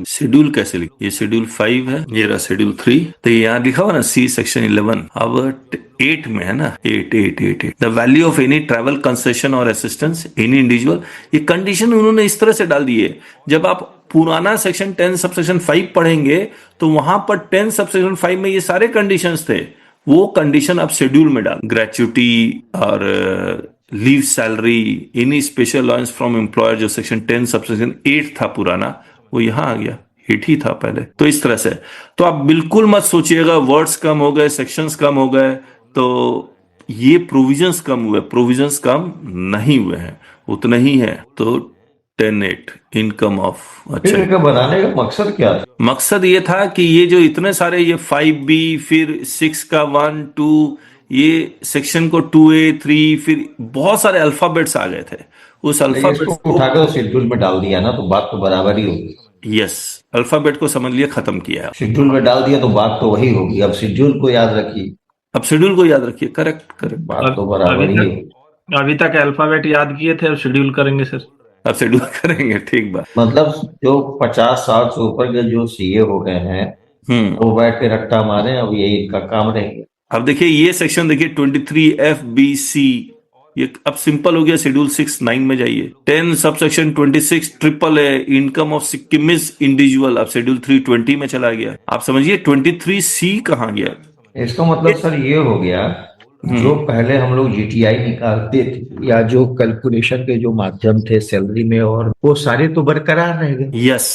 Schedule कैसे लिख, ये शेड्यूल 5 है, ये रहा शेड्यूल 3। तो यहाँ लिखा हुआ ना सी सेक्शन 11, अब 8 में है ना, 8 the value of any travel concession और असिस्टेंस एनी इंडिविजुअल। ये कंडीशन उन्होंने इस तरह से डाल दी है, जब आप पुराना सेक्शन 10 सबसेक्शन 5 पढ़ेंगे तो वहां पर 10 सबसेक्शन 5 में ये सारे कंडीशंस थे, वो कंडीशन आप शेड्यूल में डाल, ग्रेचुटी और leave salary, any special allowance from employer, जो सेक्शन 10 सबसेक्शन 8 था पुराना, वो यहां आ गया, 8 ही था पहले। तो इस तरह से, तो आप बिल्कुल मत सोचिएगा वर्ड्स कम हो गए, सेक्शंस कम हो गए, तो ये प्रोविजंस कम हुए, प्रोविजंस कम नहीं हुए हैं, उतना ही है। तो 10(8) इनकम ऑफ, अच्छा फिर बनाने का मकसद क्या था? मकसद ये था कि ये जो इतने सारे, ये 5B, फिर 6 का 1 2, ये सेक्शन को 2A 3, फिर बहुत सारे अल्फाबेट्स आ गए थे, उस अल्फाबेट्स को उठाकर शेड्यूल में डाल दिया ना, तो बात तो बराबर ही होगी। यस, अल्फाबेट को समझ लिया, खत्म किया, शेड्यूल में डाल दिया तो बात तो वही होगी। अब शेड्यूल को याद रखिए, अब शेड्यूल को याद रखिए, करेक्ट करेक्ट, बात तो बराबर ही होगी। अभी तक अल्फाबेट याद किए थे, अब शेड्यूल करेंगे सर। अब शेड्यूल करेंगे, ठीक बात। मतलब जो 50-60 से ऊपर के जो सीए हो गए हैं, वो बैठ के रट्टा मारे, अब यही इनका काम रहेगा। अब देखिए ये सेक्शन देखिए 23FBC, ये अब सिंपल हो गया, शेड्यूल 6(9) में जाइए। 10 sub section 26 AAA, income of Sikkimese individual, अब शेड्यूल 320 में चला गया। आप समझिए 23C कहाँ गया। इसका मतलब सर ये हो गया, जो पहले हम लोग जीटीआई निकालते थे या जो कैलकुलेशन के जो माध्यम थे सैलरी में, और वो सारे तो बरकरार रह गए। यस,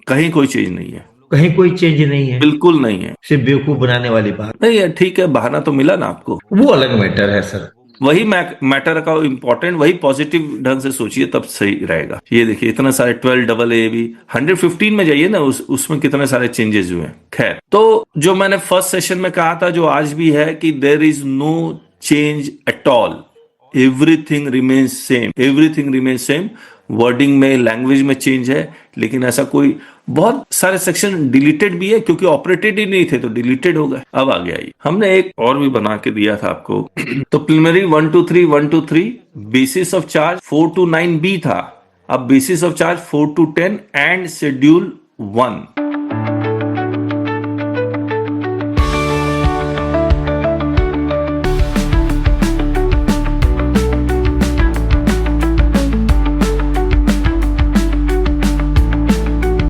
कहीं कोई चीज नहीं है, कहीं कोई चेंज नहीं है, बिल्कुल नहीं है, सिर्फ बेवकूफ बनाने वाली बात नहीं है। ठीक है, बहाना तो मिला ना आपको, वो अलग मैटर है सर। वही मैटर का इम्पोर्टेंट, वही पॉजिटिव ढंग से सोचिए, तब सही रहेगा। ये देखिए इतना सारे 12AA भी, 115 में जाइए ना, उसमें कितने सारे चेंजेस हुए। खैर, तो जो मैंने फर्स्ट सेशन में कहा था, जो आज भी है, कि there is no change at all, everything remains same, everything remains same. Wording में, लैंग्वेज में चेंज है, लेकिन ऐसा कोई, बहुत सारे सेक्शन डिलीटेड भी है, क्योंकि ऑपरेटेड ही नहीं थे तो डिलीटेड हो गए। अब आ गया ये, हमने एक और भी बना के दिया था आपको। तो preliminary 1 2 3 1 2 3, basis of charge 4 to 9B था, अब basis of charge 4 to 10 and schedule 1।